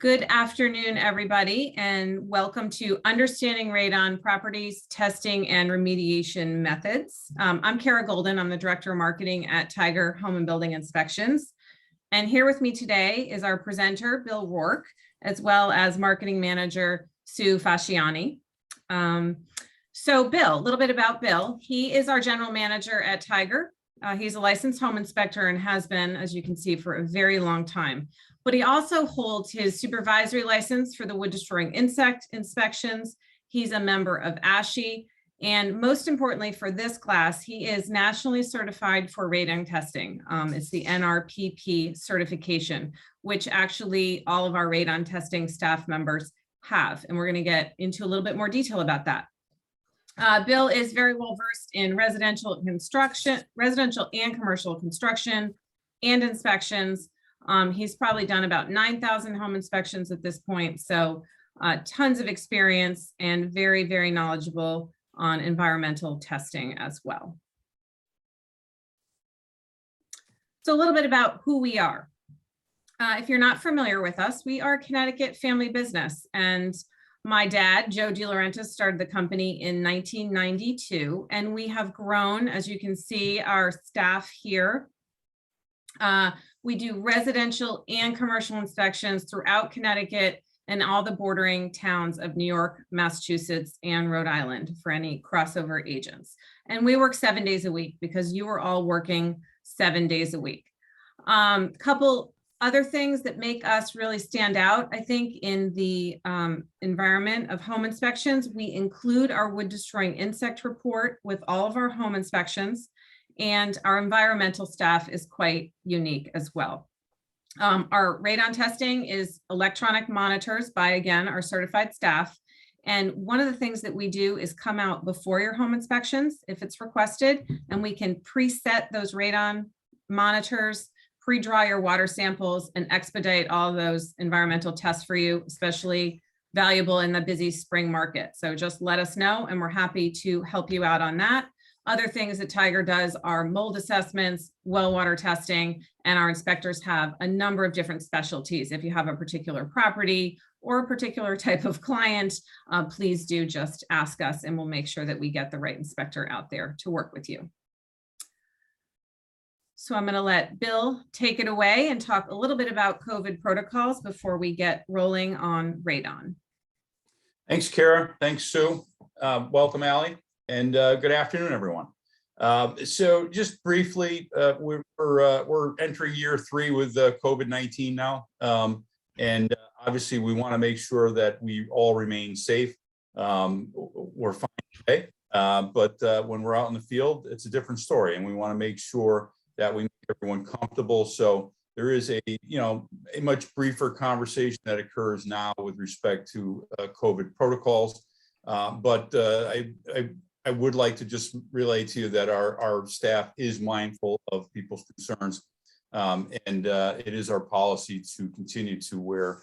Good afternoon, everybody, and welcome to Understanding Radon Properties, Testing, and Remediation Methods. I'm Kara Golden. I'm the Director of Marketing at Tiger Home and Building Inspections. And here with me today is our presenter, Bill Rourke, as well as Marketing Manager, Sue Fasciani. So Bill, a little bit about Bill. He is our General Manager at Tiger. He's a licensed home inspector and has been, as you can see, for a very long time. But he also holds his supervisory license for the wood destroying insect inspections. He's a member of ASHI. And most importantly for this class, he is nationally certified for radon testing. It's the NRPP certification, which actually all of our radon testing staff members have. And we're going to get into a little bit more detail about that. Bill is very well versed in residential and commercial construction and inspections. He's probably done about 9,000 home inspections at this point. So tons of experience and very, very knowledgeable on environmental testing as well. So a little bit about who we are. If you're not familiar with us, we are a Connecticut family business, and my dad, Joe DeLaurentis, started the company in 1992, and we have grown, as you can see, our staff here. We do residential and commercial inspections throughout Connecticut and all the bordering towns of New York, Massachusetts, and Rhode Island for any crossover agents. And we work 7 days a week because you are all working 7 days a week. Couple other things that make us really stand out, I think, in the environment of home inspections, we include our wood destroying insect report with all of our home inspections. And our environmental staff is quite unique as well. Our radon testing is electronic monitors by, again, our certified staff. And one of the things that we do is come out before your home inspections, if it's requested, and we can preset those radon monitors, pre-draw your water samples, and expedite all of those environmental tests for you, especially valuable in the busy spring market. So just let us know, and we're happy to help you out on that. Other things that Tiger does are mold assessments, well water testing, and our inspectors have a number of different specialties. If you have a particular property or a particular type of client, please do just ask us and we'll make sure that we get the right inspector out there to work with you. So I'm going to let Bill take it away and talk a little bit about COVID protocols before we get rolling on radon. Thanks, Kara. Thanks, Sue. Welcome, Allie. And good afternoon, everyone. So just briefly, we're entering year 3 with COVID-19 now. And obviously, we want to make sure that we all remain safe. We're fine today, but when we're out in the field, it's a different story. And we want to make sure that we make everyone comfortable. So there is a much briefer conversation that occurs now with respect to COVID protocols. But I would like to just relay to you that our staff is mindful of people's concerns, and it is our policy to continue to wear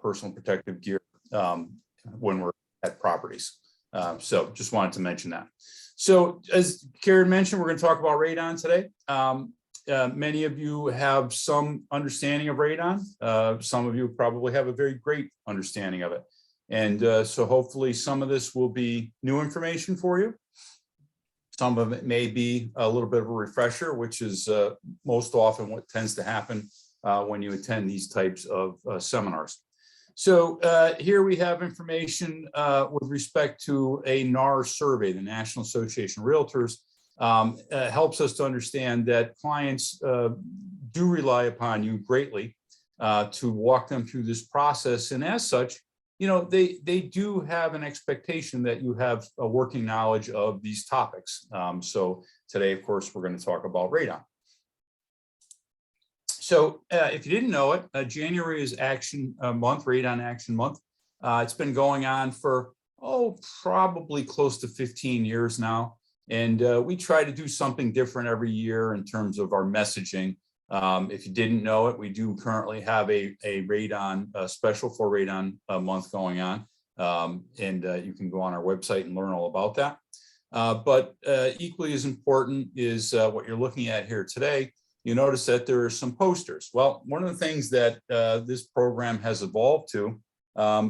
personal protective gear when we're at properties. So just wanted to mention that. So as Karen mentioned, we're going to talk about radon today. Many of you have some understanding of radon. Some of you probably have a very great understanding of it. And so hopefully some of this will be new information for you. Some of it may be a little bit of a refresher, which is most often what tends to happen when you attend these types of seminars. So here we have information with respect to a NAR survey, the National Association of Realtors. Helps us to understand that clients do rely upon you greatly to walk them through this process. And as such, they do have an expectation that you have a working knowledge of these topics. So today, of course, we're going to talk about radon. So if you didn't know it, January is Action Month, Radon Action Month. It's been going on for, probably close to 15 years now. And we try to do something different every year in terms of our messaging. If you didn't know it, we do currently have a radon special for Radon Month going on. And you can go on our website and learn all about that. But equally as important is what you're looking at here today, you notice that there are some posters. Well, one of the things that this program has evolved to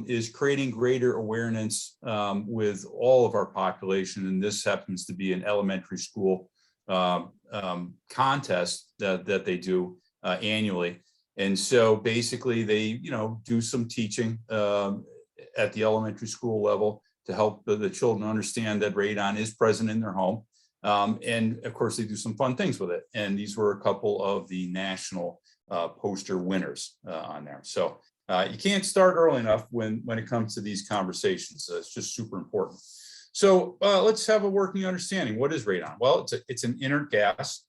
is creating greater awareness with all of our population. And this happens to be an elementary school contest that they do annually. And so basically they, do some teaching at the elementary school level to help the children understand that radon is present in their home. And of course, they do some fun things with it. And these were a couple of the national poster winners on there. So you can't start early enough when it comes to these conversations. It's just super important. So let's have a working understanding. What is radon? Well, it's an inert gas.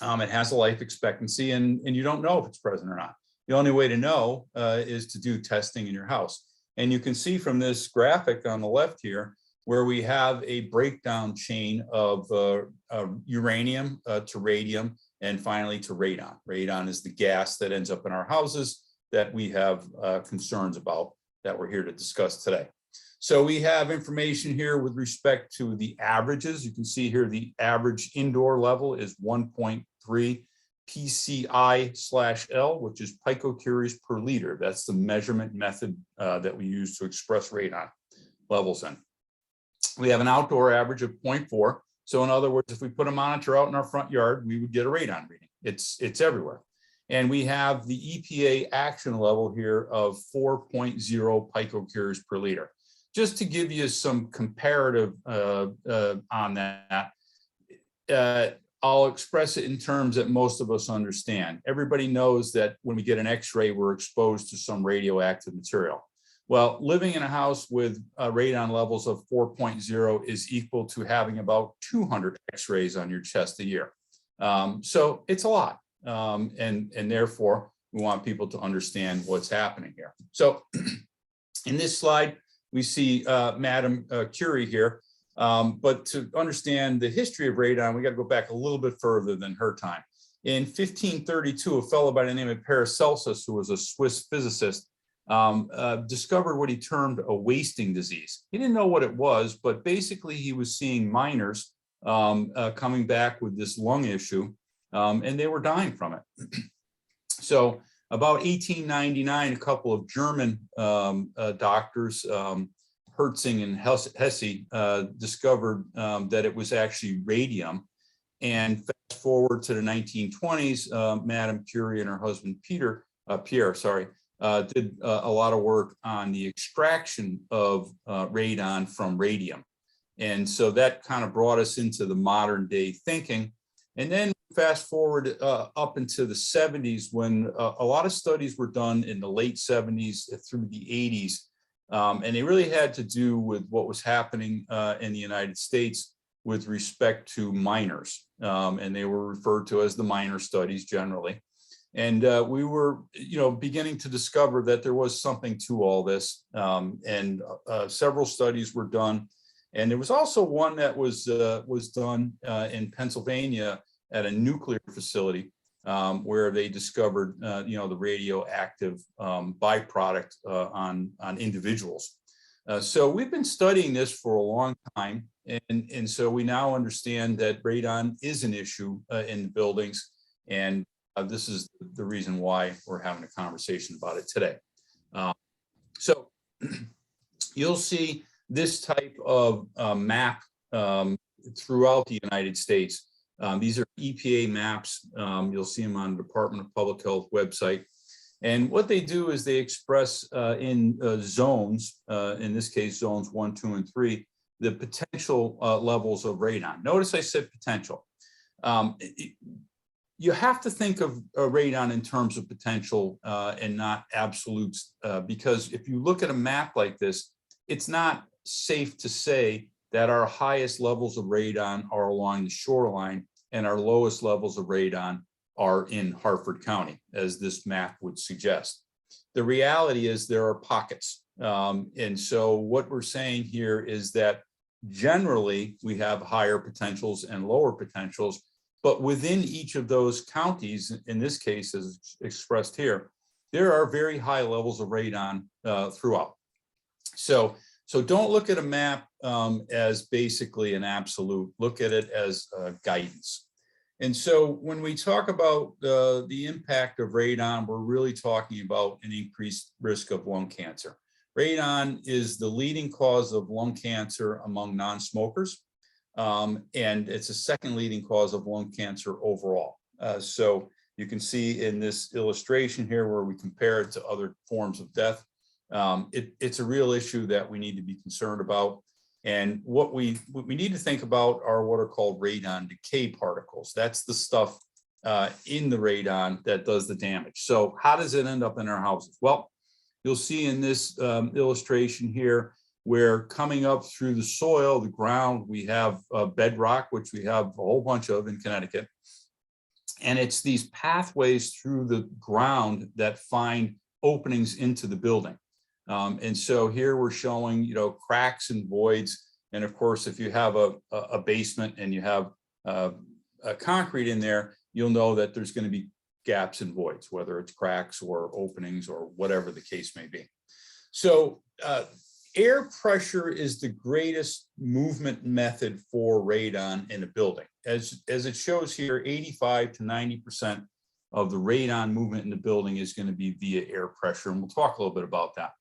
It has a life expectancy, and you don't know if it's present or not. The only way to know is to do testing in your house. And you can see from this graphic on the left here, where we have a breakdown chain of uranium to radium, and finally to radon. Radon is the gas that ends up in our houses that we have concerns about that we're here to discuss today. So we have information here with respect to the averages. You can see here the average indoor level is 1.3 PCI/L, which is picocuries per liter. That's the measurement method that we use to express radon levels in. We have an outdoor average of 0.4. So in other words, if we put a monitor out in our front yard, we would get a radon reading. It's everywhere. And we have the EPA action level here of 4.0 picocuries per liter. Just to give you some comparative on that, I'll express it in terms that most of us understand. Everybody knows that when we get an X-ray, we're exposed to some radioactive material. Well, living in a house with radon levels of 4.0 is equal to having about 200 X-rays on your chest a year. So it's a lot. And therefore, we want people to understand what's happening here. So in this slide, we see Madame Curie here. But to understand the history of radon, we got to go back a little bit further than her time. In 1532, a fellow by the name of Paracelsus, who was a Swiss physicist, discovered what he termed a wasting disease. He didn't know what it was, but basically he was seeing miners coming back with this lung issue, and they were dying from it. So about 1899, a couple of German doctors, Hertzing and Hesse, discovered that it was actually radium. And fast forward to the 1920s, Madame Curie and her husband Pierre, did a lot of work on the extraction of radon from radium. And so that kind of brought us into the modern day thinking. And then fast forward up into the 70s, when a lot of studies were done in the late 70s through the 80s. And they really had to do with what was happening in the United States with respect to miners. And they were referred to as the miner studies generally. And we were, beginning to discover that there was something to all this. And several studies were done. And there was also one that was done in Pennsylvania at a nuclear facility where they discovered, the radioactive byproduct on individuals. So we've been studying this for a long time. And so we now understand that radon is an issue in the buildings. And this is the reason why we're having a conversation about it today. So you'll see this type of map throughout the United States. These are EPA maps. You'll see them on the Department of Public Health website. And what they do is they express in zones, in this case, zones 1, 2, and 3, the potential levels of radon. Notice I said potential. You have to think of radon in terms of potential and not absolutes, because if you look at a map like this, it's not safe to say that our highest levels of radon are along the shoreline and our lowest levels of radon are in Harford County, as this map would suggest. The reality is there are pockets. And so what we're saying here is that generally we have higher potentials and lower potentials, but within each of those counties, in this case, as expressed here, there are very high levels of radon throughout. So don't look at a map as basically an absolute. Look at it as guidance. And so when we talk about the impact of radon, we're really talking about an increased risk of lung cancer. Radon is the leading cause of lung cancer among non-smokers, and it's the second leading cause of lung cancer overall. So you can see in this illustration here where we compare it to other forms of death, it's a real issue that we need to be concerned about. And what we need to think about are what are called radon decay particles. That's the stuff in the radon that does the damage. So how does it end up in our houses? Well, you'll see in this illustration here, where coming up through the soil, the ground, we have bedrock, which we have a whole bunch of in Connecticut. And it's these pathways through the ground that find openings into the building. And so here we're showing, you know, cracks and voids. And of course, if you have a basement and you have a concrete in there, you'll know that there's going to be gaps and voids, whether it's cracks or openings or whatever the case may be. So air pressure is the greatest movement method for radon in a building. As it shows here, 85 to 90% of the radon movement in the building is going to be via air pressure. And we'll talk a little bit about that.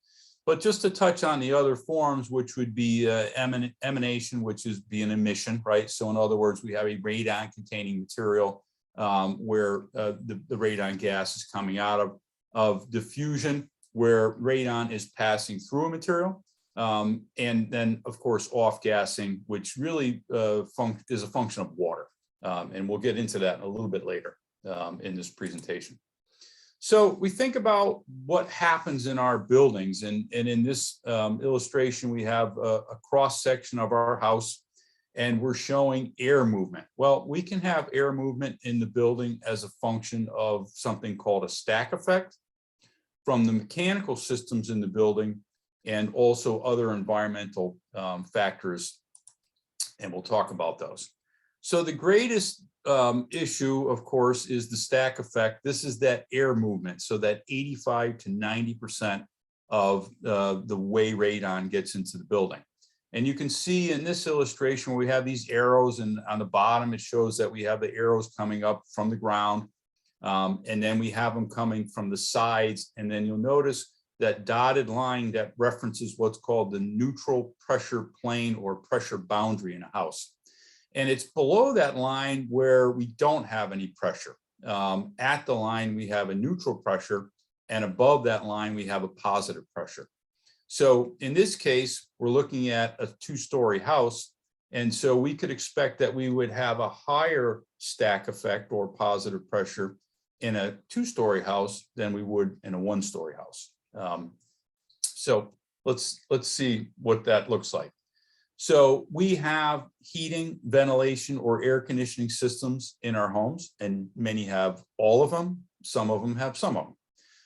But just to touch on the other forms, which would be emanation, which is be an emission, right? So in other words, we have a radon containing material where the radon gas is coming out of diffusion, where radon is passing through a material. And then, of course, off-gassing, which really is a function of water. And we'll get into that a little bit later in this presentation. So we think about what happens in our buildings. And in this illustration, we have a cross-section of our house, and we're showing air movement. Well, we can have air movement in the building as a function of something called a stack effect from the mechanical systems in the building, and also other environmental factors, and we'll talk about those. So the greatest issue, of course, is the stack effect. This is that air movement, so that 85 to 90% of the way radon gets into the building. And you can see in this illustration where we have these arrows, and on the bottom it shows that we have the arrows coming up from the ground, and then we have them coming from the sides, and then you'll notice that dotted line that references what's called the neutral pressure plane or pressure boundary in a house. And it's below that line where we don't have any pressure. At the line, we have a neutral pressure, and above that line, we have a positive pressure. So in this case, we're looking at a two-story house. And so we could expect that we would have a higher stack effect or positive pressure in a two-story house than we would in a one-story house. So let's see what that looks like. So we have heating, ventilation, or air conditioning systems in our homes, and many have all of them. Some of them have some of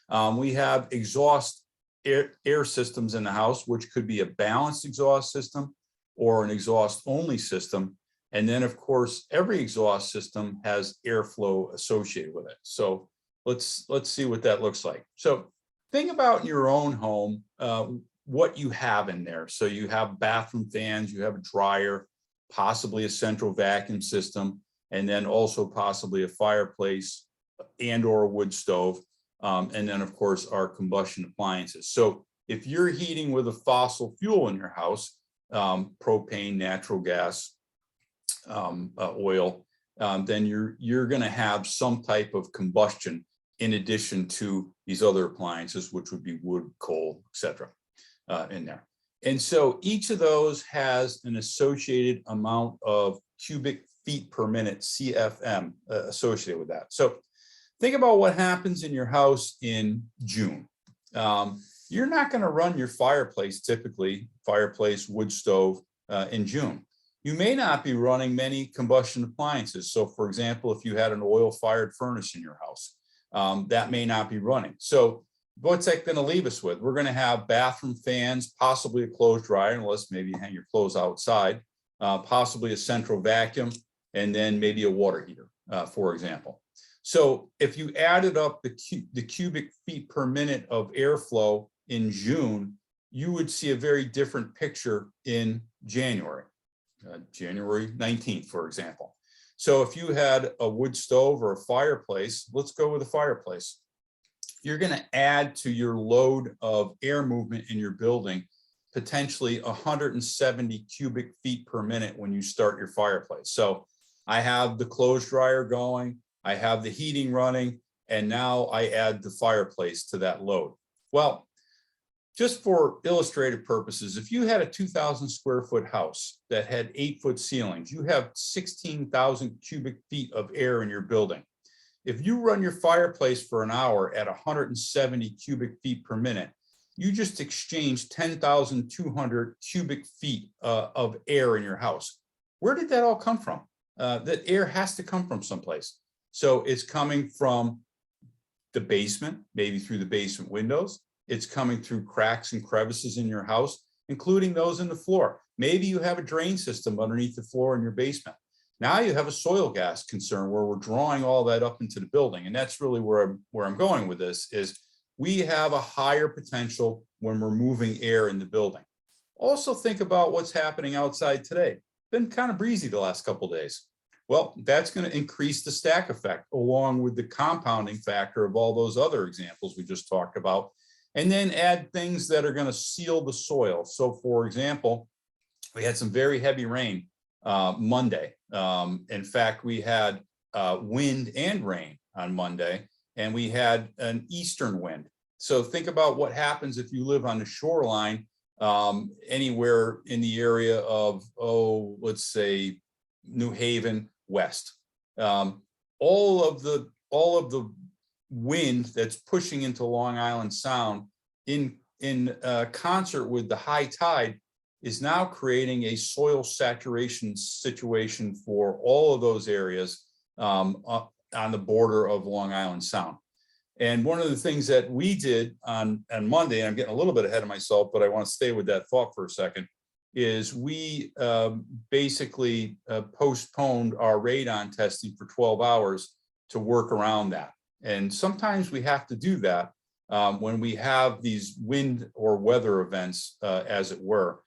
them. We have exhaust air systems in the house, which could be a balanced exhaust system or an exhaust only system. And then, of course, every exhaust system has airflow associated with it. So let's see what that looks like. So think about in your own home, what you have in there. So you have bathroom fans, you have a dryer, possibly a central vacuum system, and then also possibly a fireplace and or a wood stove. And then, of course, our combustion appliances. So if you're heating with a fossil fuel in your house, propane, natural gas, oil, then you're going to have some type of combustion in addition to these other appliances, which would be wood, coal, etc. In there. And so each of those has an associated amount of cubic feet per minute, CFM, associated with that. So think about what happens in your house in June. You're not going to run your fireplace, typically, fireplace, wood stove, in June. You may not be running many combustion appliances. So for example, if you had an oil-fired furnace in your house, that may not be running. So what's that going to leave us with? We're going to have bathroom fans, possibly a clothes dryer, unless maybe you hang your clothes outside, possibly a central vacuum, and then maybe a water heater, for example. So if you added up the cubic feet per minute of airflow in June, you would see a very different picture in January, January 19th, for example. So if you had a wood stove or a fireplace, let's go with a fireplace. You're going to add to your load of air movement in your building potentially 170 cubic feet per minute when you start your fireplace. So I have the clothes dryer going, I have the heating running, and now I add the fireplace to that load. Well, just for illustrative purposes, if you had a 2,000 square foot house that had 8-foot ceilings, you have 16,000 cubic feet of air in your building. If you run your fireplace for an hour at 170 cubic feet per minute, you just exchanged 10,200 cubic feet of air in your house. Where did that all come from? That air has to come from someplace. So it's coming from the basement, maybe through the basement windows. It's coming through cracks and crevices in your house, including those in the floor. Maybe you have a drain system underneath the floor in your basement. Now you have a soil gas concern where we're drawing all that up into the building. And that's really where I'm going with this is we have a higher potential when we're moving air in the building. Also think about what's happening outside today. Been kind of breezy the last couple of days. Well, that's going to increase the stack effect along with the compounding factor of all those other examples we just talked about. And then add things that are going to seal the soil. So for example, we had some very heavy rain Monday. In fact, we had wind and rain on Monday, and we had an eastern wind. So think about what happens if you live on the shoreline anywhere in the area of, let's say New Haven West. All of the wind that's pushing into Long Island Sound in concert with the high tide is now creating a soil saturation situation for all of those areas on the border of Long Island Sound. And one of the things that we did on Monday, and I'm getting a little bit ahead of myself, but I want to stay with that thought for a second, is we basically postponed our radon testing for 12 hours to work around that. And sometimes we have to do that when we have these wind or weather events, as it were,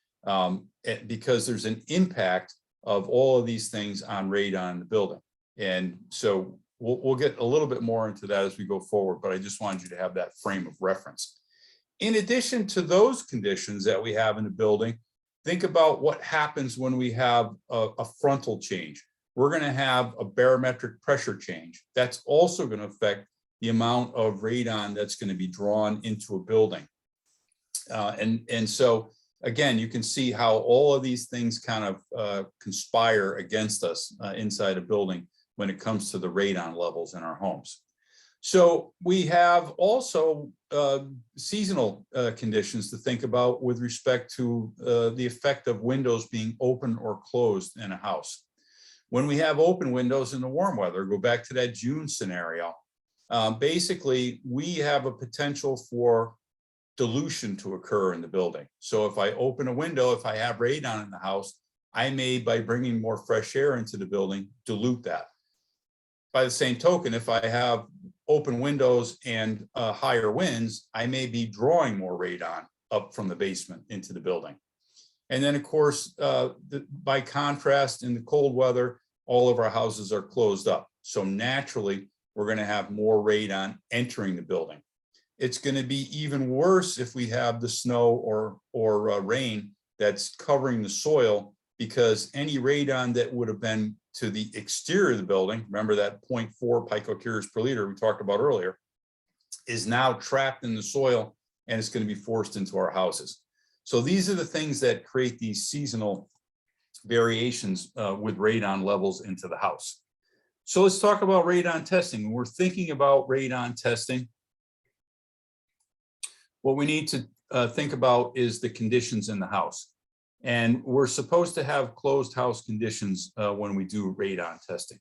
because there's an impact of all of these things on radon in the building. And so we'll get a little bit more into that as we go forward, but I just wanted you to have that frame of reference. In addition to those conditions that we have in the building, think about what happens when we have a frontal change. We're going to have a barometric pressure change. That's also going to affect the amount of radon that's going to be drawn into a building. And so, again, you can see how all of these things kind of conspire against us inside a building when it comes to the radon levels in our homes. So we have also seasonal conditions to think about with respect to the effect of windows being open or closed in a house. When we have open windows in the warm weather, go back to that June scenario, basically we have a potential for dilution to occur in the building. So if I open a window, if I have radon in the house, I may, by bringing more fresh air into the building, dilute that. By the same token, if I have open windows and higher winds, I may be drawing more radon up from the basement into the building. And then, of course, by contrast, in the cold weather, all of our houses are closed up. So naturally, we're going to have more radon entering the building. It's going to be even worse if we have the snow or rain that's covering the soil, because any radon that would have been to the exterior of the building, remember that 0.4 picocuries per liter we talked about earlier, is now trapped in the soil and it's going to be forced into our houses. So these are the things that create these seasonal variations with radon levels into the house. So let's talk about radon testing. When we're thinking about radon testing, what we need to think about is the conditions in the house. And we're supposed to have closed house conditions when we do radon testing.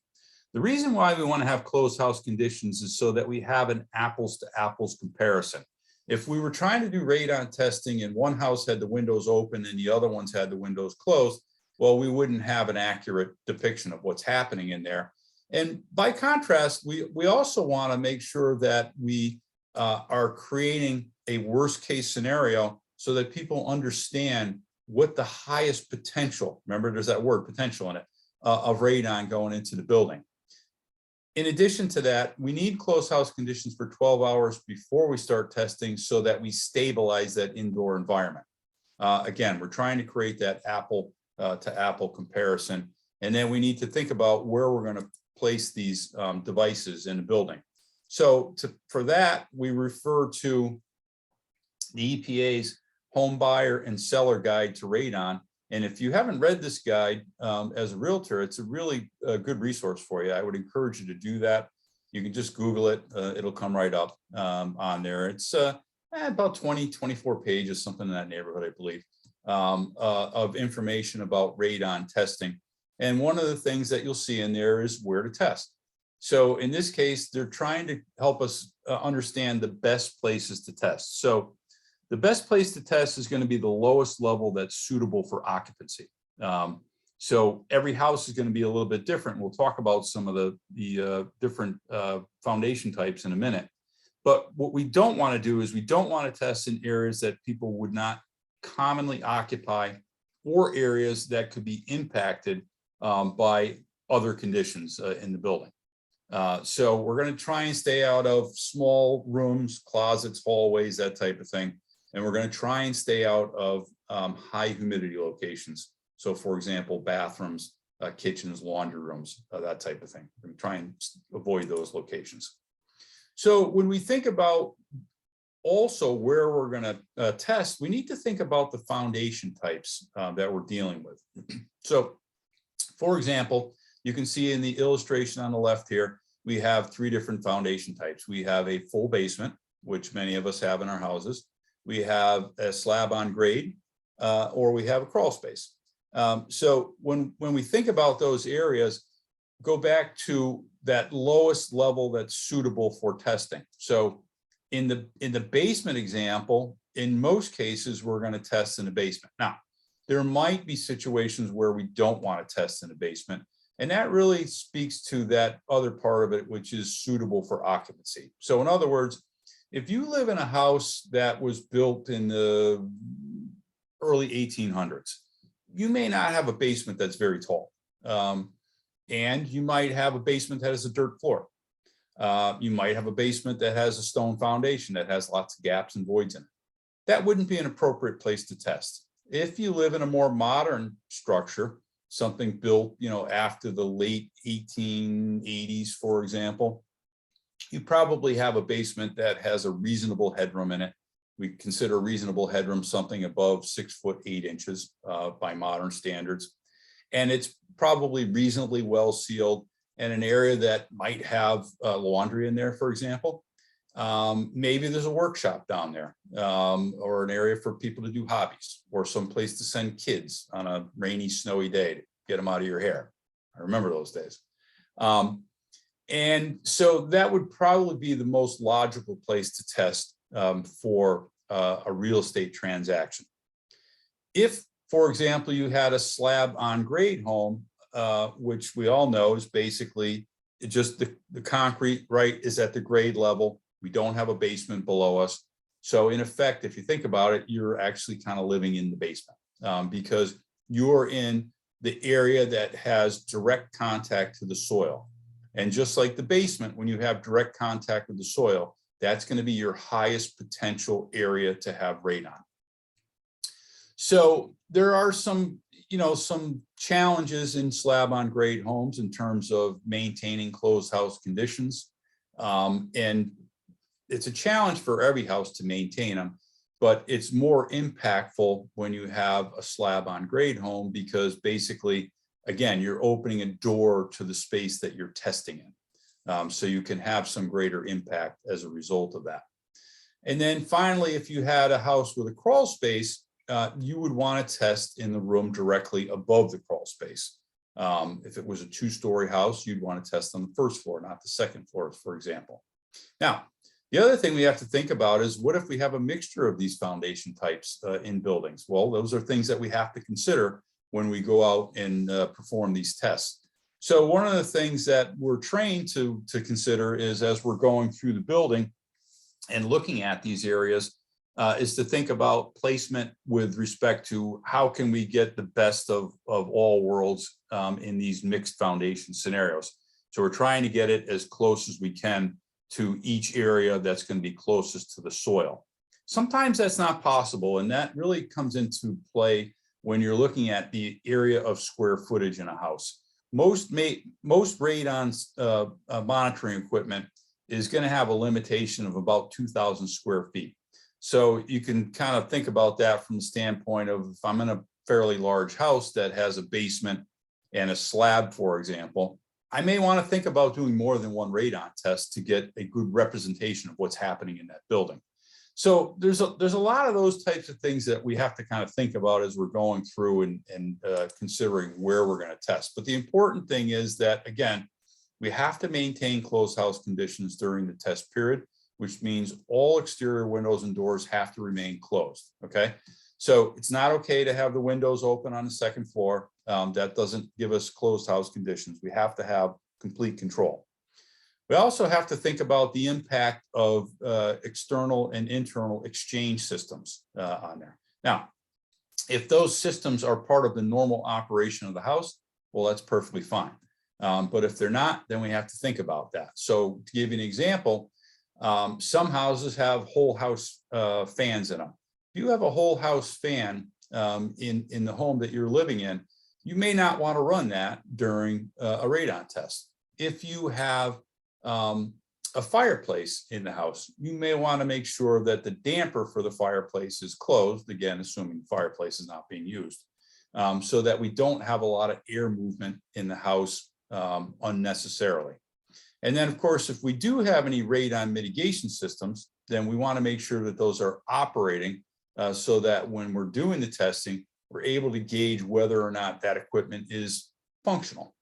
The reason why we want to have closed house conditions is so that we have an apples to apples comparison. If we were trying to do radon testing and one house had the windows open and the other ones had the windows closed, well, we wouldn't have an accurate depiction of what's happening in there. And by contrast, we also want to make sure that we are creating a worst case scenario so that people understand what the highest potential, remember there's that word potential in it, of radon going into the building. In addition to that, we need closed house conditions for 12 hours before we start testing so that we stabilize that indoor environment. Again, we're trying to create that apple to apple comparison. And then we need to think about where we're going to place these devices in the building. So for that, we refer to the EPA's Home Buyer and Seller Guide to Radon. And if you haven't read this guide as a realtor, it's a really good resource for you. I would encourage you to do that. You can just Google it. It'll come right up on there. It's about 24 pages, something in that neighborhood, I believe, of information about radon testing. And one of the things that you'll see in there is where to test. So in this case, they're trying to help us understand the best places to test. So the best place to test is going to be the lowest level that's suitable for occupancy. So every house is going to be a little bit different. We'll talk about some of the different foundation types in a minute. But what we don't want to do is we don't want to test in areas that people would not commonly occupy or areas that could be impacted by other conditions in the building. So we're going to try and stay out of small rooms, closets, hallways, that type of thing. And we're going to try and stay out of high humidity locations. So for example, bathrooms, kitchens, laundry rooms, that type of thing. We're going to try and avoid those locations. So when we think about also where we're going to test, we need to think about the foundation types that we're dealing with. So for example, you can see in the illustration on the left here, we have 3 different foundation types. We have a full basement, which many of us have in our houses. We have a slab on grade, or we have a crawl space. So when we think about those areas, go back to that lowest level that's suitable for testing. So in the basement example, in most cases, we're going to test in the basement. Now, there might be situations where we don't want to test in the basement. And that really speaks to that other part of it, which is suitable for occupancy. So in other words, if you live in a house that was built in the early 1800s, you may not have a basement that's very tall. And you might have a basement that has a dirt floor. You might have a basement that has a stone foundation that has lots of gaps and voids in it. That wouldn't be an appropriate place to test. If you live in a more modern structure, something built, after the late 1880s, for example, you probably have a basement that has a reasonable headroom in it. We consider reasonable headroom something above 6 foot 8 inches by modern standards. And it's probably reasonably well sealed, and an area that might have laundry in there, for example. Maybe there's a workshop down there, or an area for people to do hobbies, or some place to send kids on a rainy, snowy day to get them out of your hair. I remember those days. And so that would probably be the most logical place to test for a real estate transaction. If, for example, you had a slab on grade home, which we all know is basically just the concrete, right, is at the grade level. We don't have a basement below us. So in effect, if you think about it, you're actually kind of living in the basement because you're in the area that has direct contact to the soil. And just like the basement, when you have direct contact with the soil, that's going to be your highest potential area to have radon. So there are some challenges in slab on grade homes in terms of maintaining closed house conditions. And it's a challenge for every house to maintain them, but it's more impactful when you have a slab on grade home because basically, again, you're opening a door to the space that you're testing in. So you can have some greater impact as a result of that. And then finally, if you had a house with a crawl space, you would want to test in the room directly above the crawl space. If it was a 2-story house, you'd want to test on the first floor, not the second floor, for example. Now, the other thing we have to think about is what if we have a mixture of these foundation types in buildings? Well, those are things that we have to consider when we go out and perform these tests. So one of the things that we're trained to consider is as we're going through the building and looking at these areas, is to think about placement with respect to how can we get the best of all worlds in these mixed foundation scenarios. So we're trying to get it as close as we can to each area that's going to be closest to the soil. Sometimes that's not possible, and that really comes into play when you're looking at the area of square footage in a house. Most radon monitoring equipment is going to have a limitation of about 2,000 square feet. So you can kind of think about that from the standpoint of, if I'm in a fairly large house that has a basement and a slab, for example, I may want to think about doing more than one radon test to get a good representation of what's happening in that building. So there's a lot of those types of things that we have to kind of think about as we're going through and considering where we're going to test. But the important thing is that, again, we have to maintain closed house conditions during the test period, which means all exterior windows and doors have to remain closed. Okay, so it's not okay to have the windows open on the second floor. That doesn't give us closed house conditions. We have to have complete control. We also have to think about the impact of external and internal exchange systems on there. Now, if those systems are part of the normal operation of the house, well, that's perfectly fine. But if they're not, then we have to think about that. So to give you an example, some houses have whole house fans in them. If you have a whole house fan in the home that you're living in, you may not want to run that during a radon test. If you have a fireplace in the house, you may want to make sure that the damper for the fireplace is closed, again, assuming the fireplace is not being used, so that we don't have a lot of air movement in the house unnecessarily. And then, of course, if we do have any radon mitigation systems, then we want to make sure that those are operating so that when we're doing the testing, we're able to gauge whether or not that equipment is functional.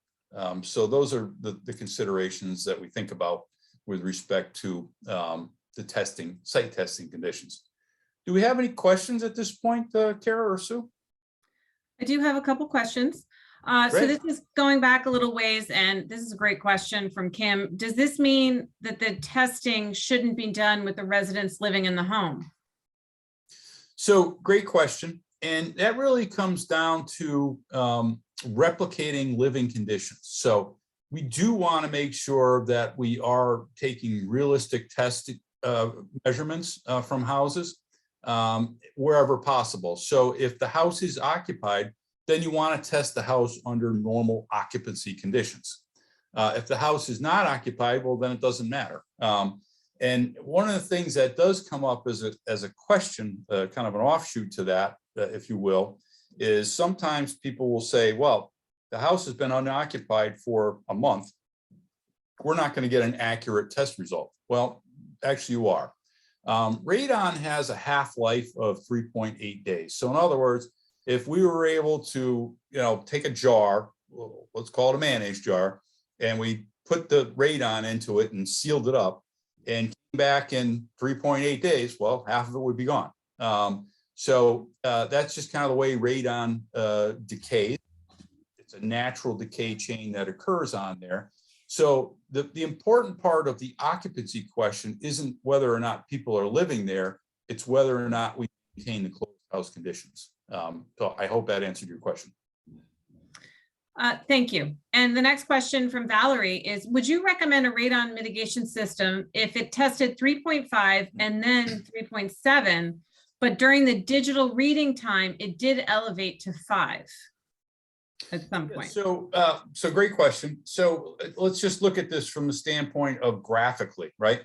So those are the considerations that we think about with respect to the testing, site testing conditions. Do we have any questions at this point, Kara or Sue? I do have a couple questions. So this is going back a little ways, and this is a great question from Kim. Does this mean that the testing shouldn't be done with the residents living in the home? So great question. And that really comes down to replicating living conditions. So we do want to make sure that we are taking realistic test measurements from houses wherever possible. So if the house is occupied, then you want to test the house under normal occupancy conditions. If the house is not occupied, well, then it doesn't matter. And one of the things that does come up as a question, kind of an offshoot to that, if you will, is sometimes people will say, well, the house has been unoccupied for a month. We're not going to get an accurate test result. Well, actually you are. Radon has a half-life of 3.8 days. So in other words, if we were able to, take a jar, let's call it a mayonnaise jar, and we put the radon into it and sealed it up and came back in 3.8 days, well, half of it would be gone. So that's just kind of the way radon decays. It's a natural decay chain that occurs on there. So the important part of the occupancy question isn't whether or not people are living there, it's whether or not we maintain the closed house conditions. So I hope that answered your question. Thank you. And the next question from Valerie is, would you recommend a radon mitigation system if it tested 3.5 and then 3.7, but during the digital reading time, it did elevate to 5 at some point? So great question. So let's just look at this from the standpoint of graphically, right?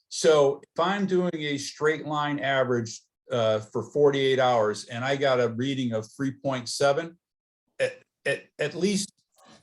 So if I'm doing a straight line average for 48 hours and I got a reading of 3.7, at least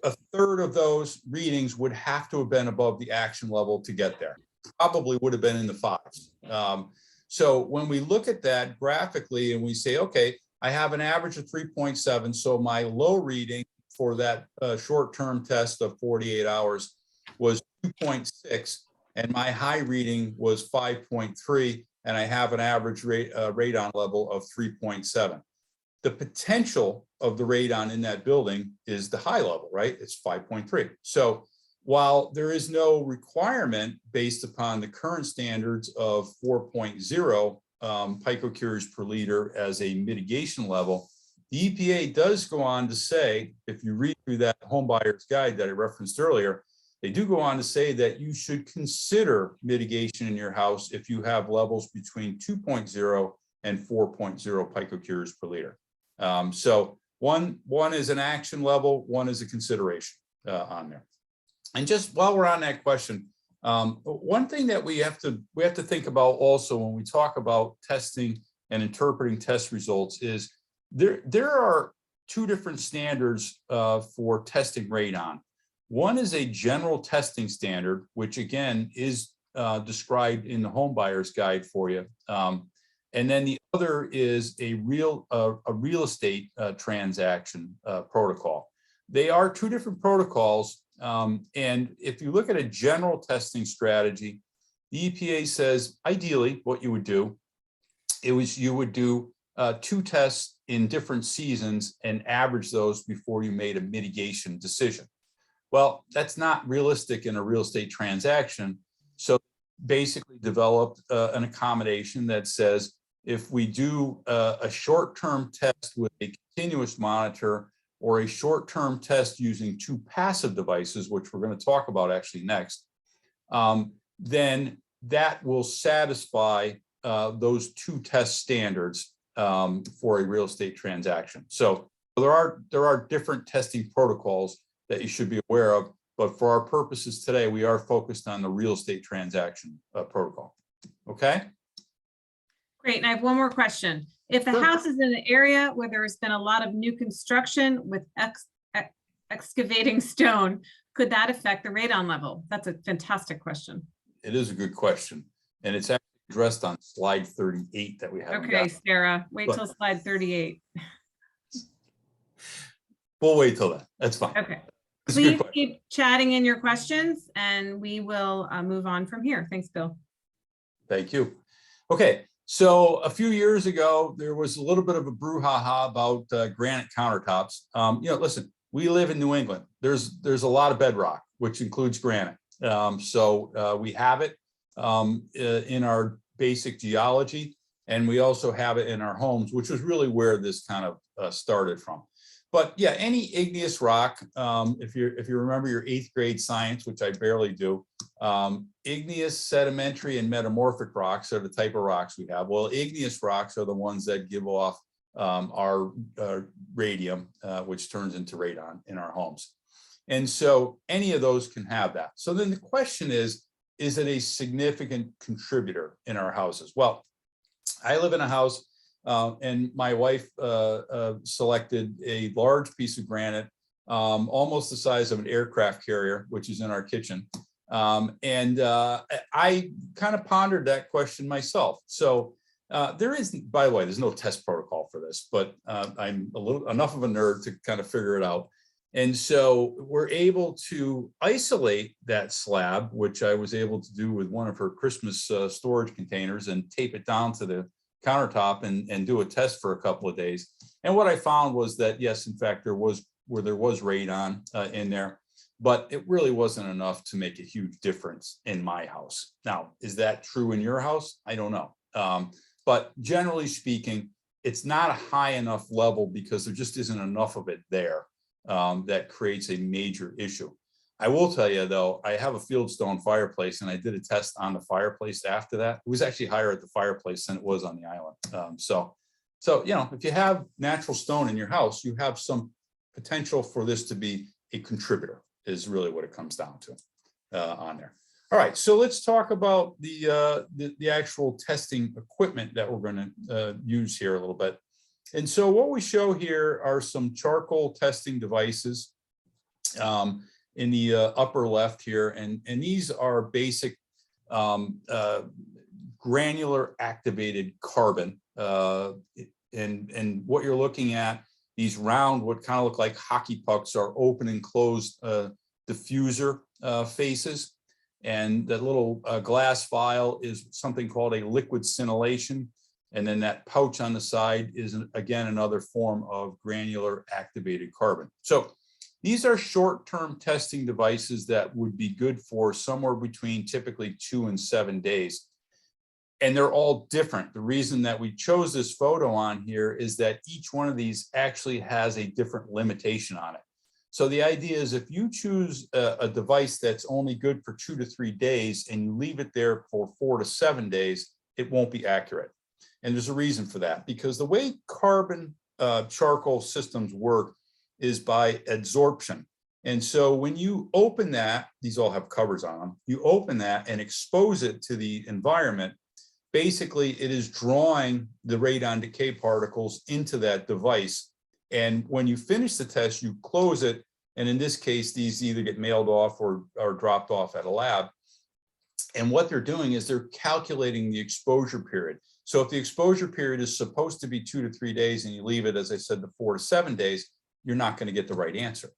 a third of those readings would have to have been above the action level to get there. Probably would have been in the 5s. So when we look at that graphically and we say, okay, I have an average of 3.7, so my low reading for that short-term test of 48 hours was 2.6, and my high reading was 5.3, and I have an average radon level of 3.7. The potential of the radon in that building is the high level, right? It's 5.3. So while there is no requirement based upon the current standards of 4.0 picocuries per liter as a mitigation level, the EPA does go on to say, if you read through that home buyer's guide that I referenced earlier, they do go on to say that you should consider mitigation in your house if you have levels between 2.0 and 4.0 picocuries per liter. So one is an action level, one is a consideration on there. And just while we're on that question, one thing that we have to think about also when we talk about testing and interpreting test results is there are two different standards for testing radon. One is a general testing standard, which again is described in the home buyer's guide for you. And then the other is a real estate transaction protocol. They are two different protocols. And if you look at a general testing strategy, the EPA says ideally what you would do you would do 2 tests in different seasons and average those before you made a mitigation decision. Well, that's not realistic in a real estate transaction. So basically developed an accommodation that says if we do a short-term test with a continuous monitor or a short-term test using 2 passive devices, which we're going to talk about actually next, then that will satisfy those 2 test standards for a real estate transaction. So there are different testing protocols that you should be aware of, but for our purposes today, we are focused on the real estate transaction protocol. Okay. Great. And I have one more question. If the Sure. house is in an area where there has been a lot of new construction with excavating stone, could that affect the radon level? That's a fantastic question. It is a good question. And it's actually addressed on slide 38 that we have. Okay, Sarah, wait till slide 38. We'll wait till then. That's fine. Okay. It's a good Please question. keep chatting in your questions and we will move on from here. Thanks, Bill. Thank you. Okay, so a few years ago, there was a little bit of a brouhaha about granite countertops. Listen, we live in New England. There's a lot of bedrock, which includes granite. So we have it in our basic geology, and we also have it in our homes, which was really where this kind of started from. But yeah, any igneous rock, if you remember your 8th grade science, which I barely do, igneous, sedimentary, and metamorphic rocks are the type of rocks we have. Well, igneous rocks are the ones that give off our radium, which turns into radon in our homes. And so any of those can have that. So then the question is it a significant contributor in our houses? Well, I live in a house and my wife selected a large piece of granite, almost the size of an aircraft carrier, which is in our kitchen. And I kind of pondered that question myself. So there is, by the way, there's no test protocol for this, but I'm enough of a nerd to kind of figure it out. And so we're able to isolate that slab, which I was able to do with one of her Christmas storage containers, and tape it down to the countertop and do a test for a couple of days. And what I found was that, yes, in fact, there was radon in there, but it really wasn't enough to make a huge difference in my house. Now, is that true in your house? I don't know. But generally speaking, it's not a high enough level because there just isn't enough of it there that creates a major issue. I will tell you though, I have a fieldstone fireplace and I did a test on the fireplace after that. It was actually higher at the fireplace than it was on the island. So, if you have natural stone in your house, you have some potential for this to be a contributor, is really what it comes down to on there. All right, so let's talk about the actual testing equipment that we're going to use here a little bit. And so what we show here are some charcoal testing devices in the upper left here, and these are basic granular activated carbon. And what you're looking at, these round, what kind of look like hockey pucks, are open and closed diffuser faces. And that little glass vial is something called a liquid scintillation. And then that pouch on the side is, again, another form of granular activated carbon. So these are short-term testing devices that would be good for somewhere between typically 2 and 7 days. and they're all different. The reason that we chose this photo on here is that each one of these actually has a different limitation on it. So the idea is if you choose a device that's only good for 2 to 3 days and you leave it there for 4 to 7 days, it won't be accurate. And there's a reason for that, because the way carbon charcoal systems work is by adsorption. And so when you open that, these all have covers on them, you open that and expose it to the environment, basically it is drawing the radon decay particles into that device. And when you finish the test, you close it. And in this case, these either get mailed off or dropped off at a lab. And what they're doing is they're calculating the exposure period. So if the exposure period is supposed to be 2 to 3 days and you leave it, as I said, to 4 to 7 days, you're not going to get the right answer.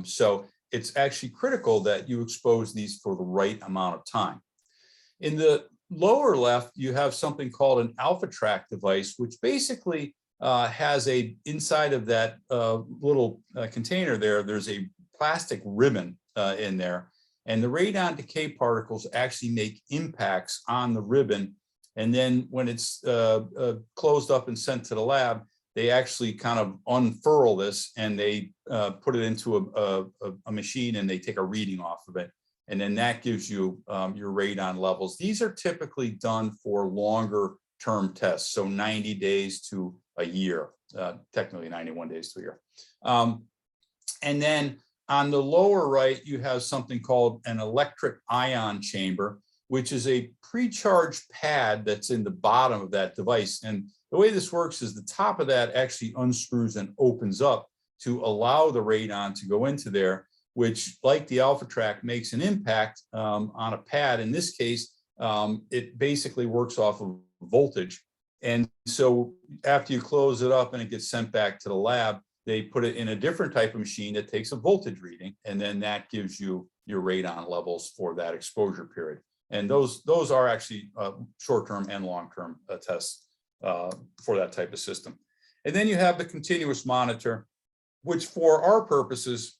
So it's actually critical that you expose these for the right amount of time. In the lower left, you have something called an alpha track device, which basically has a inside of that little container there's a plastic ribbon in there, and the radon decay particles actually make impacts on the ribbon, and then when it's closed up and sent to the lab, they actually kind of unfurl this and they put it into a machine and they take a reading off of it, and then that gives you your radon levels. These are typically done for longer term tests, so 90 days to a year, technically 91 days to a year. And then on the lower right, you have something called an electric ion chamber, which is a pre-charged pad that's in the bottom of that device. And the way this works is the top of that actually unscrews and opens up to allow the radon to go into there, which, like the alpha track, makes an impact on a pad. In this case, it basically works off of voltage. And so after you close it up and it gets sent back to the lab, they put it in a different type of machine that takes a voltage reading, and then that gives you your radon levels for that exposure period. And those are actually short-term and long-term tests for that type of system. And then you have the continuous monitor, which for our purposes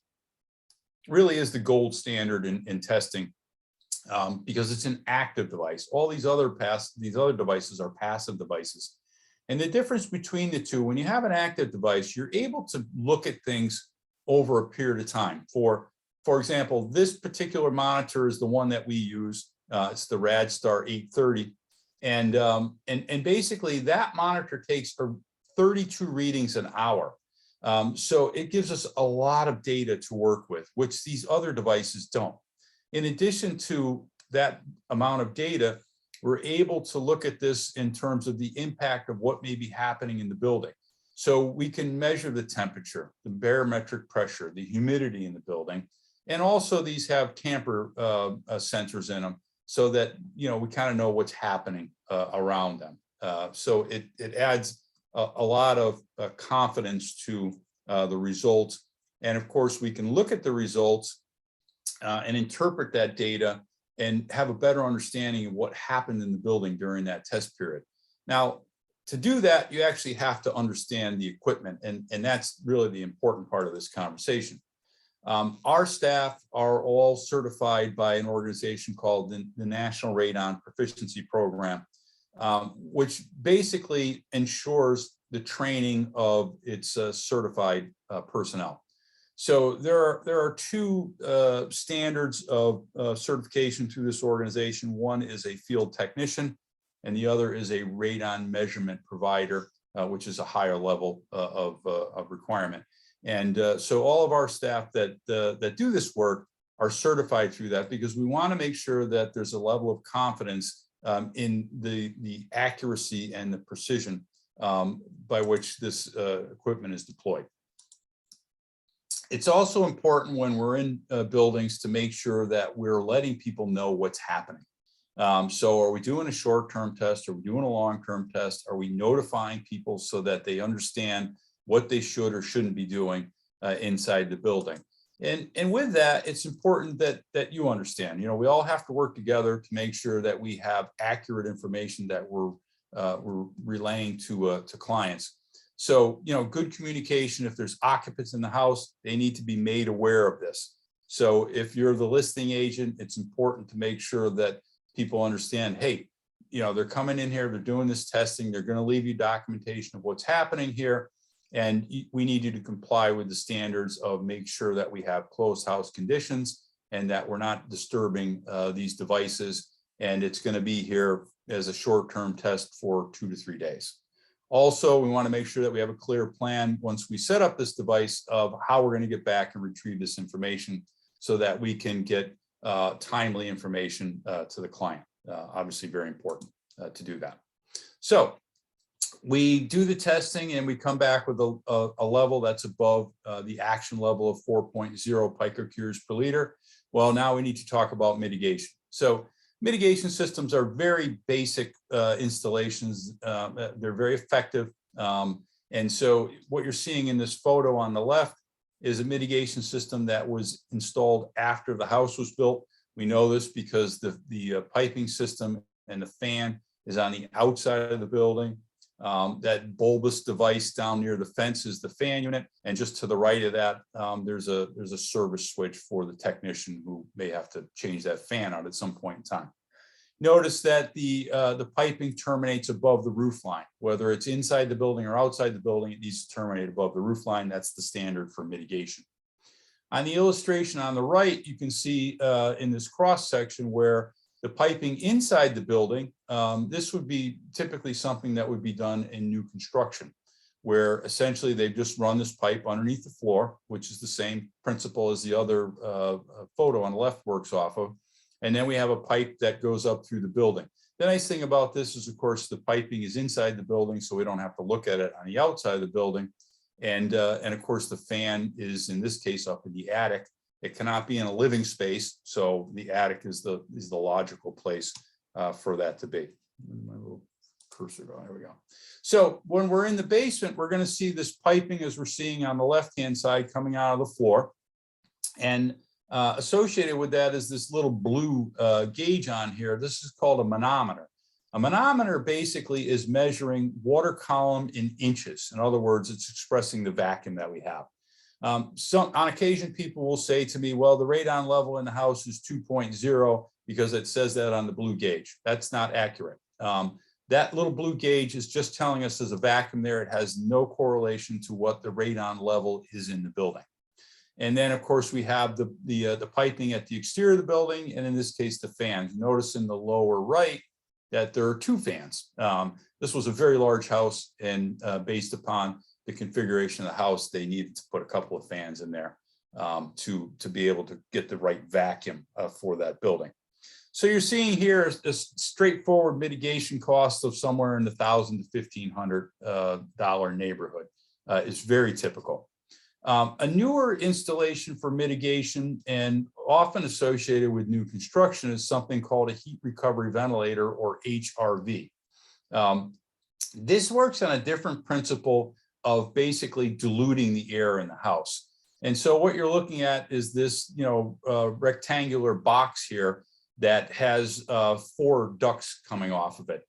really is the gold standard in testing, because it's an active device. All these other devices are passive devices. And the difference between the two, when you have an active device, you're able to look at things over a period of time. For example, this particular monitor is the one that we use. It's the RadStar 830. And basically that monitor takes 32 readings an hour. So it gives us a lot of data to work with, which these other devices don't. In addition to that amount of data, we're able to look at this in terms of the impact of what may be happening in the building. So we can measure the temperature, the barometric pressure, the humidity in the building. And also these have tamper sensors in them so that, we kind of know what's happening around them. So it adds a lot of confidence to the results. And of course, we can look at the results and interpret that data and have a better understanding of what happened in the building during that test period. Now, to do that, you actually have to understand the equipment, and that's really the important part of this conversation. Our staff are all certified by an organization called the National Radon Proficiency Program, which basically ensures the training of its certified personnel. So there are two standards of certification through this organization. One is a field technician, and the other is a radon measurement provider, which is a higher level of requirement. And so all of our staff that do this work are certified through that, because we want to make sure that there's a level of confidence in the accuracy and the precision by which this equipment is deployed. It's also important when we're in buildings to make sure that we're letting people know what's happening. So are we doing a short-term test? Are we doing a long-term test? Are we notifying people so that they understand what they should or shouldn't be doing inside the building? And with that, it's important that you understand, we all have to work together to make sure that we have accurate information that we're relaying to clients. So, good communication. If there's occupants in the house, they need to be made aware of this. So if you're the listing agent, it's important to make sure that people understand, hey, they're coming in here, they're doing this testing, they're going to leave you documentation of what's happening here. And we need you to comply with the standards of make sure that we have closed house conditions and that we're not disturbing these devices. And it's going to be here as a short-term test for 2 to 3 days. Also, we want to make sure that we have a clear plan once we set up this device of how we're going to get back and retrieve this information so that we can get timely information to the client. Obviously, very important to do that. So we do the testing and we come back with a level that's above the action level of 4.0 picocures per liter. Well, now we need to talk about mitigation. So mitigation systems are very basic installations. They're very effective. And so what you're seeing in this photo on the left is a mitigation system that was installed after the house was built. We know this because the piping system and the fan is on the outside of the building. That bulbous device down near the fence is the fan unit, and just to the right of that, there's a service switch for the technician who may have to change that fan out at some point in time. Notice that the piping terminates above the roof line, whether it's inside the building or outside the building. It needs to terminate above the roof line. That's the standard for mitigation. On the illustration on the right, you can see in this cross section where the piping inside the building, this would be typically something that would be done in new construction, where essentially they've just run this pipe underneath the floor, which is the same principle as the other photo on the left works off of. And then we have a pipe that goes up through the building. The nice thing about this is, of course, the piping is inside the building, so we don't have to look at it on the outside of the building. And of course, the fan is, in this case, up in the attic. It cannot be in a living space, so the attic is the logical place for that to be. My little cursor going, there we go. So when we're in the basement, we're going to see this piping, as we're seeing on the left-hand side, coming out of the floor. And associated with that is this little blue gauge on here. This is called a manometer. A manometer basically is measuring water column in inches. In other words, it's expressing the vacuum that we have. On occasion, people will say to me, well, the radon level in the house is 2.0 because it says that on the blue gauge. That's not accurate. That little blue gauge is just telling us there's a vacuum there. It has no correlation to what the radon level is in the building. And then, of course, we have the piping at the exterior of the building, and in this case, the fans. Notice in the lower right that there are 2 fans. This was a very large house, and based upon the configuration of the house, they needed to put a couple of fans in there to be able to get the right vacuum for that building. So you're seeing here a straightforward mitigation cost of somewhere in the $1,000 to $1,500 neighborhood is very typical. A newer installation for mitigation and often associated with new construction is something called a heat recovery ventilator, or HRV. This works on a different principle of basically diluting the air in the house. And so what you're looking at is this, rectangular box here that has 4 ducts coming off of it.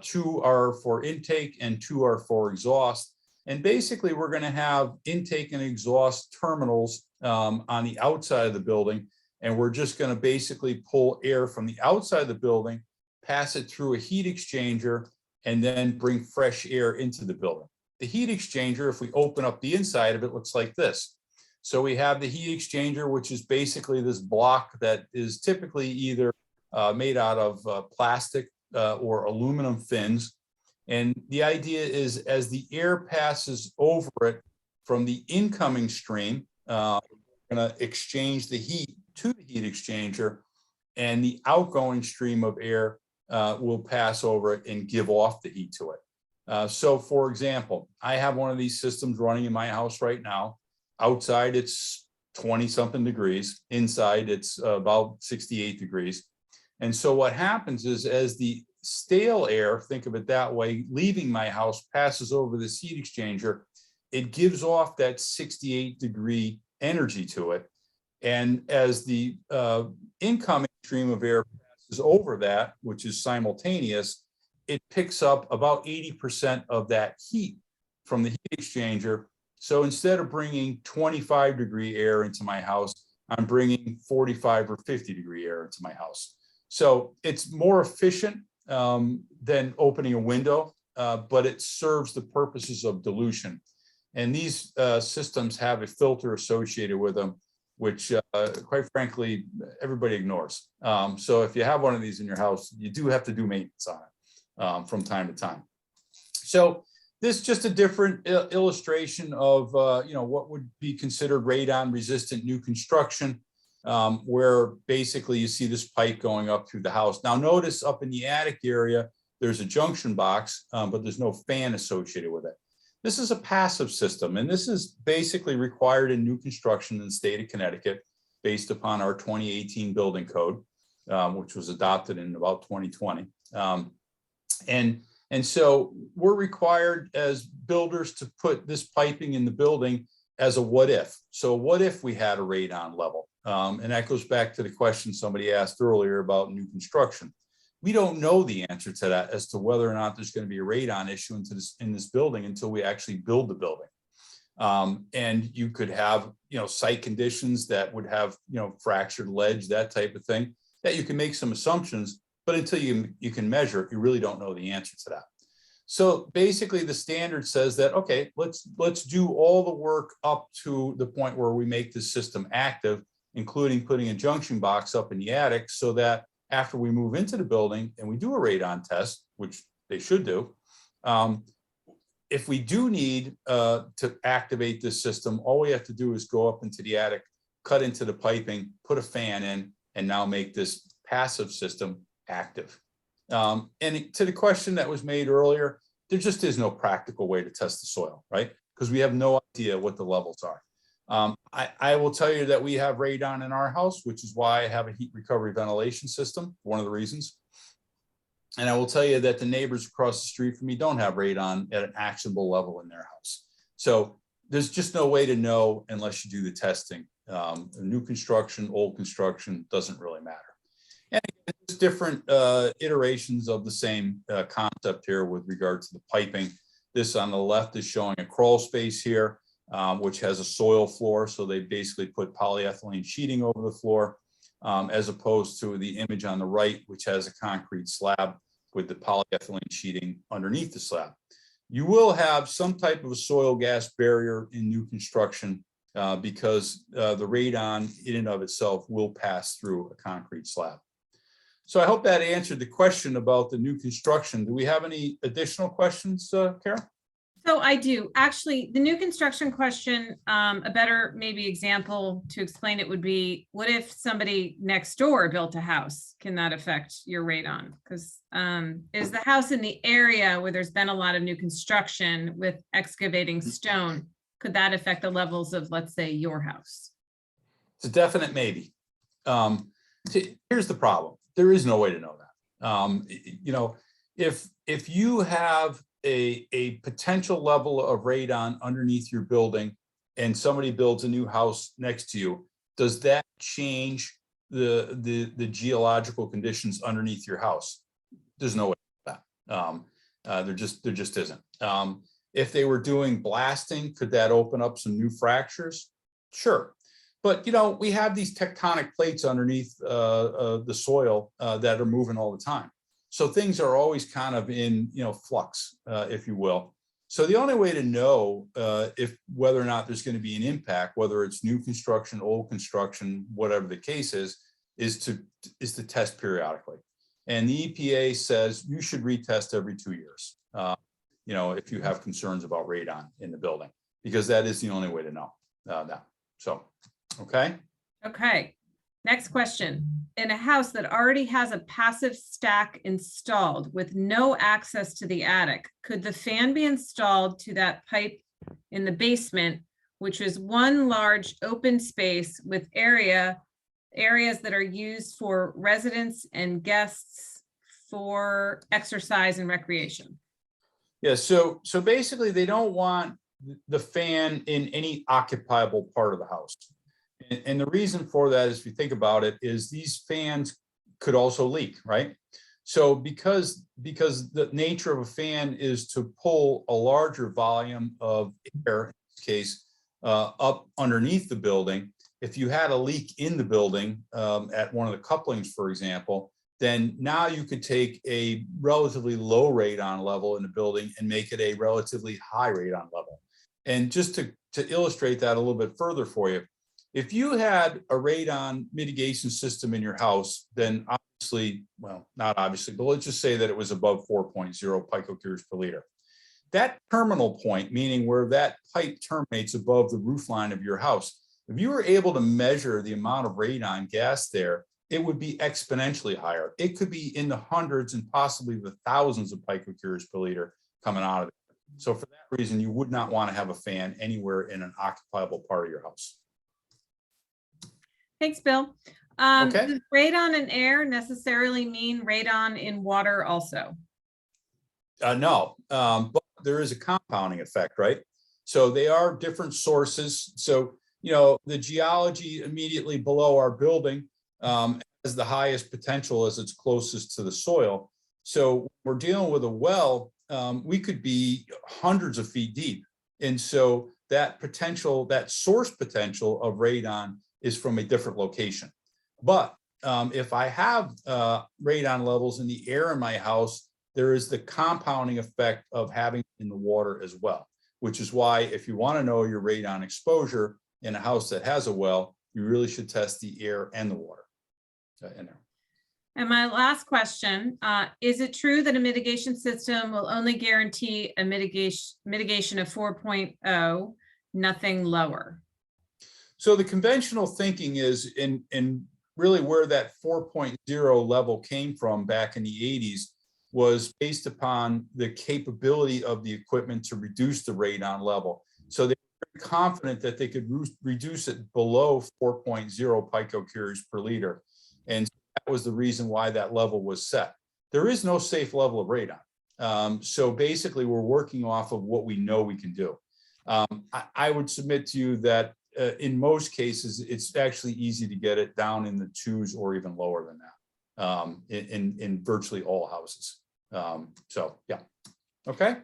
2 are for intake and 2 are for exhaust. And basically, we're going to have intake and exhaust terminals on the outside of the building. And we're just going to basically pull air from the outside of the building, pass it through a heat exchanger, and then bring fresh air into the building. The heat exchanger, if we open up the inside of it, looks like this. So we have the heat exchanger, which is basically this block that is typically either made out of plastic or aluminum fins. And the idea is, as the air passes over it from the incoming stream, we're going to exchange the heat to the heat exchanger, and the outgoing stream of air will pass over it and give off the heat to it. So for example, I have one of these systems running in my house right now. Outside, it's 20-something degrees. Inside, it's about 68 degrees. And so what happens is, as the stale air, think of it that way, leaving my house passes over this heat exchanger, it gives off that 68-degree energy to it. And as the incoming stream of air passes over that, which is simultaneous, it picks up about 80% of that heat from the heat exchanger. So instead of bringing 25-degree air into my house, I'm bringing 45 or 50-degree air into my house. So it's more efficient. than opening a window, but it serves the purposes of dilution. And these systems have a filter associated with them, which quite frankly, everybody ignores. So if you have one of these in your house, you do have to do maintenance on it from time to time. So this is just a different illustration of what would be considered radon resistant new construction, where basically you see this pipe going up through the house. Now notice up in the attic area, there's a junction box, but there's no fan associated with it. This is a passive system, and this is basically required in new construction in the state of Connecticut based upon our 2018 building code, which was adopted in about 2020. And so we're required as builders to put this piping in the building as a what if. So what if we had a radon level? And that goes back to the question somebody asked earlier about new construction. We don't know the answer to that as to whether or not there's going to be a radon issue in this building until we actually build the building. And you could have, site conditions that would have, fractured ledge, that type of thing, that you can make some assumptions, but until you can measure it, you really don't know the answer to that. So basically the standard says that, okay, let's do all the work up to the point where we make this system active, including putting a junction box up in the attic, so that after we move into the building and we do a radon test, which they should do, if we do need to activate this system, all we have to do is go up into the attic, cut into the piping, put a fan in, and now make this passive system active. And to the question that was made earlier, there just is no practical way to test the soil, right? Because we have no idea what the levels are. I will tell you that we have radon in our house, which is why I have a heat recovery ventilation system, one of the reasons. And I will tell you that the neighbors across the street from me don't have radon at an actionable level in their house. So there's just no way to know unless you do the testing. New construction, old construction, doesn't really matter. And there's different iterations of the same concept here with regard to the piping. This on the left is showing a crawl space here, which has a soil floor. So they basically put polyethylene sheeting over the floor, as opposed to the image on the right, which has a concrete slab with the polyethylene sheeting underneath the slab. You will have some type of a soil gas barrier in new construction because the radon in and of itself will pass through a concrete slab. So I hope that answered the question about the new construction. Do we have any additional questions, Kara? So I do. Actually, the new construction question, a better maybe example to explain it would be, what if somebody next door built a house? Can that affect your radon? Because is the house in the area where there's been a lot of new construction with excavating stone? Could that affect the levels of, let's say, your house? It's a definite maybe. Here's the problem. There is no way to know that. If you have a potential level of radon underneath your building and somebody builds a new house next to you, does that change the geological conditions underneath your house? There's no way to that. There just isn't. If they were doing blasting, could that open up some new fractures? Sure. But, we have these tectonic plates underneath the soil that are moving all the time. So things are always kind of in, flux, if you will. So the only way to know whether or not there's going to be an impact, whether it's new construction, old construction, whatever the case is to test periodically. And the EPA says you should retest every 2 years, if you have concerns about radon in the building, because that is the only way to know that. So. Okay. Okay. Next question. In a house that already has a passive stack installed with no access to the attic, could the fan be installed to that pipe in the basement, which is one large open space with areas that are used for residents and guests for exercise and recreation? Yeah. So basically they don't want the fan in any occupiable part of the house. And the reason for that is, if you think about it, is these fans could also leak, right? So because the nature of a fan is to pull a larger volume of air, in this case, up underneath the building, if you had a leak in the building at one of the couplings, for example, then now you could take a relatively low radon level in the building and make it a relatively high radon level. And just to illustrate that a little bit further for you, if you had a radon mitigation system in your house, then obviously, well, not obviously, but let's just say that it was above 4.0 picocuries per liter. That terminal point, meaning where that pipe terminates above the roof line of your house, if you were able to measure the amount of radon gas there, it would be exponentially higher. It could be in the hundreds and possibly the thousands of picocuries per liter coming out of it. So for that reason, you would not want to have a fan anywhere in an occupiable part of your house. Thanks, Bill. Okay. Does radon in air necessarily mean radon in water also? No, but there is a compounding effect, right? So they are different sources. So, you know, the geology immediately below our building has the highest potential as it's closest to the soil. So we're dealing with a well, we could be hundreds of feet deep. And so that potential, that source potential of radon is from a different location. But if I have radon levels in the air in my house, there is the compounding effect of having it in the water as well, which is why if you want to know your radon exposure in a house that has a well, you really should test the air and the water in there. And my last question, is it true that a mitigation system will only guarantee a mitigation of 4.0, nothing lower? So the conventional thinking is in really where that 4.0 level came from back in the 80s was based upon the capability of the equipment to reduce the radon level. So they were confident that they could reduce it below 4.0 picocuries per liter. And that was the reason why that level was set. There is no safe level of radon. So basically we're working off of what we know we can do. I would submit to you that in most cases, it's actually easy to get it down in the 2s or even lower than that in virtually all houses. So yeah. Okay.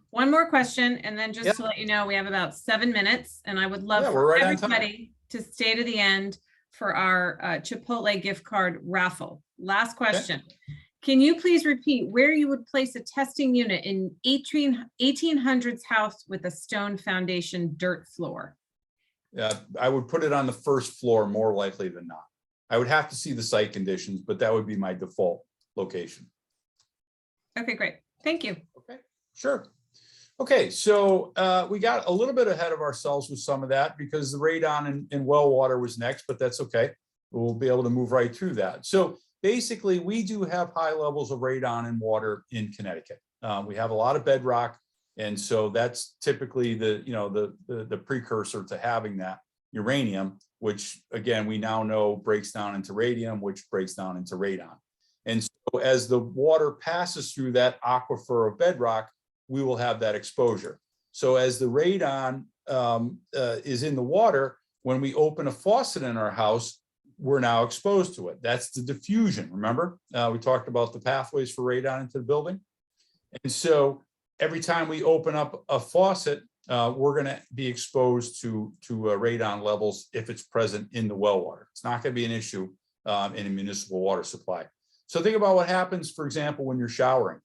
One more question, and then just to let you know, we have about 7 minutes, and I would love for everybody to stay to the end for our Chipotle gift card raffle. Last question. Okay. Can you please repeat where you would place a testing unit in 1800s house with a stone foundation dirt floor? I would put it on the first floor more likely than not. I would have to see the site conditions, but that would be my default location. Okay, great. Thank you. Okay, sure. Okay, so we got a little bit ahead of ourselves with some of that because the radon in well water was next, but that's okay. We'll be able to move right through that. So basically, we do have high levels of radon in water in Connecticut. We have a lot of bedrock, and so that's typically the precursor to having that uranium, which again we now know breaks down into radium, which breaks down into radon. And so as the water passes through that aquifer of bedrock, we will have that exposure. So as the radon is in the water, when we open a faucet in our house, we're now exposed to it. That's the diffusion. Remember, we talked about the pathways for radon into the building. And so every time we open up a faucet, we're going to be exposed to radon levels if it's present in the well water. It's not going to be an issue in a municipal water supply. So think about what happens, for example, when you're showering.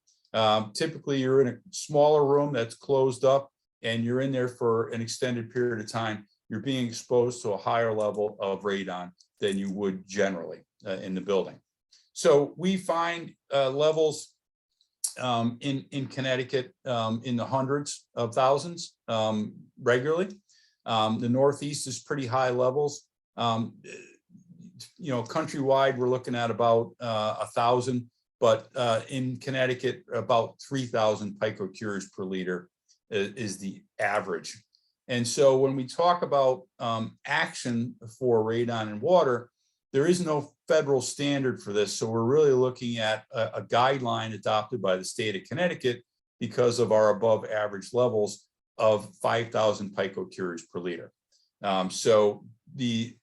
Typically, you're in a smaller room that's closed up and you're in there for an extended period of time. You're being exposed to a higher level of radon than you would generally in the building. So we find levels in Connecticut in the hundreds of thousands regularly. The Northeast is pretty high levels. Countrywide, we're looking at about 1,000, but in Connecticut, about 3,000 picocuries per liter is the average. And so when we talk about action for radon in water, there is no federal standard for this. So we're really looking at a guideline adopted by the state of Connecticut because of our above average levels of 5,000 picocuries per liter. So the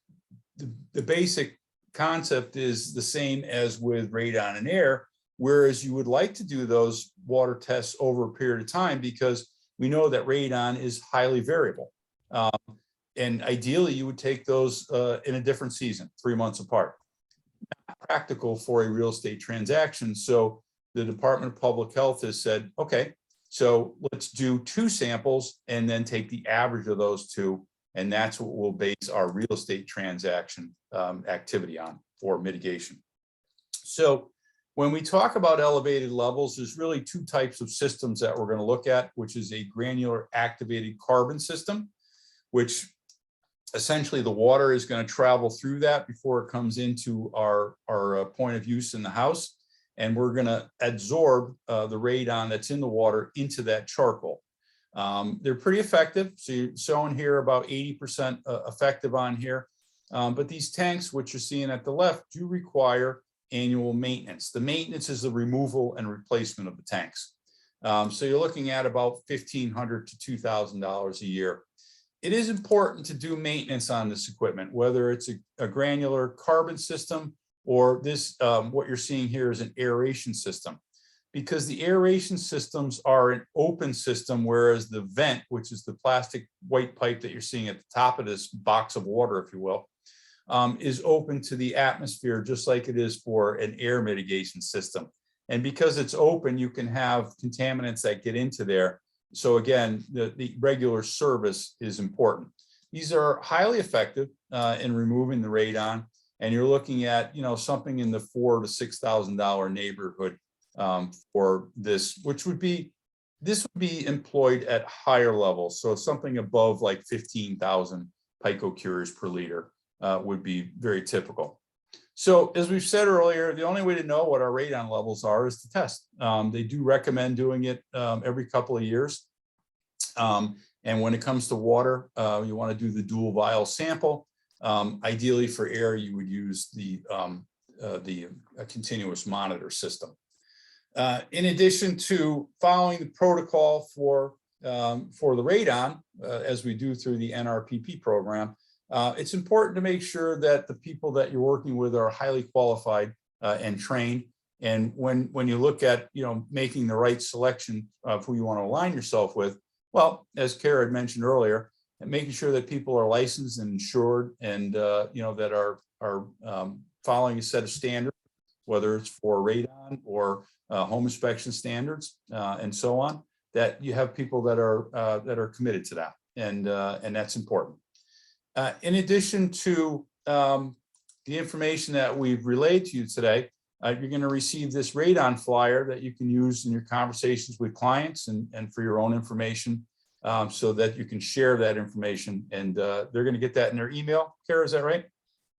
basic concept is the same as with radon in air, whereas you would like to do those water tests over a period of time because we know that radon is highly variable. And ideally, you would take those in a different season, 3 months apart. practical for a real estate transaction. So the Department of Public Health has said, okay, so let's do 2 samples and then take the average of those 2. And that's what we'll base our real estate transaction activity on for mitigation. So when we talk about elevated levels, there's really 2 types of systems that we're going to look at, which is a granular activated carbon system, which essentially the water is going to travel through that before it comes into our point of use in the house. And we're going to absorb the radon that's in the water into that charcoal. They're pretty effective. So you're showing here about 80% effective on here. But these tanks, which you're seeing at the left, do require annual maintenance. The maintenance is the removal and replacement of the tanks. So you're looking at about $1,500 to $2,000 a year. It is important to do maintenance on this equipment, whether it's a granular carbon system or this, what you're seeing here is an aeration system. Because the aeration systems are an open system, whereas the vent, which is the plastic white pipe that you're seeing at the top of this box of water, if you will, is open to the atmosphere, just like it is for an air mitigation system. And because it's open, you can have contaminants that get into there. So again, the regular service is important. These are highly effective in removing the radon, and you're looking at, you know, something in the $4,000 to $6,000 neighborhood for this, which would be, this would be employed at higher levels. So something above like 15,000 picocuries per liter would be very typical. So as we've said earlier, the only way to know what our radon levels are is to test. They do recommend doing it every couple of years. And when it comes to water, you want to do the dual vial sample. Ideally for air, you would use the continuous monitor system. In addition to following the protocol for the radon, as we do through the NRPP program, it's important to make sure that the people that you're working with are highly qualified and trained. And when you look at, you know, making the right selection of who you want to align yourself with, well, as Kara had mentioned earlier, and making sure that people are licensed and insured and, you know, that are following a set of standards, whether it's for radon or home inspection standards and so on, that you have people that are committed to that. And that's important. In addition to the information that we've relayed to you today, you're going to receive this radon flyer that you can use in your conversations with clients and for your own information, so that you can share that information, and they're going to get that in their email. Kara, is that right?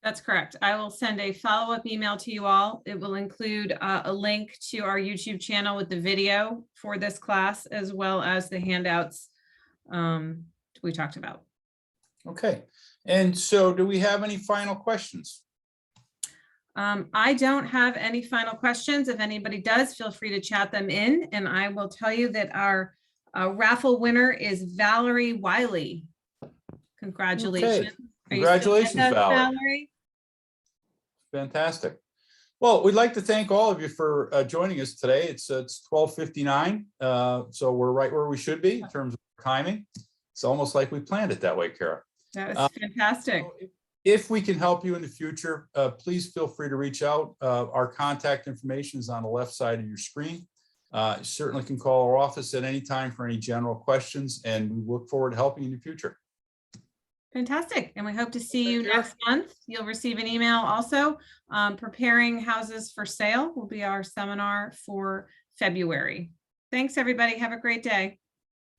That's correct. I will send a follow-up email to you all. It will include a link to our YouTube channel with the video for this class, as well as the handouts we talked about. Okay. And so do we have any final questions? I don't have any final questions. If anybody does, feel free to chat them in. And I will tell you that our raffle winner is Valerie Wiley. Congratulations. Okay. Congratulations, Valerie. Valerie. Fantastic. Well, we'd like to thank all of you for joining us today. It's 12:59, so we're right where we should be in terms of timing. It's almost like we planned it that way, Kara. That was fantastic. So if we can help you in the future, please feel free to reach out. Our contact information is on the left side of your screen. You certainly can call our office at any time for any general questions, and we look forward to helping you in the future. Fantastic. And we hope to see you next month. You'll receive an email also. Preparing houses for sale will be our seminar for February. Thanks, everybody. Have a great day.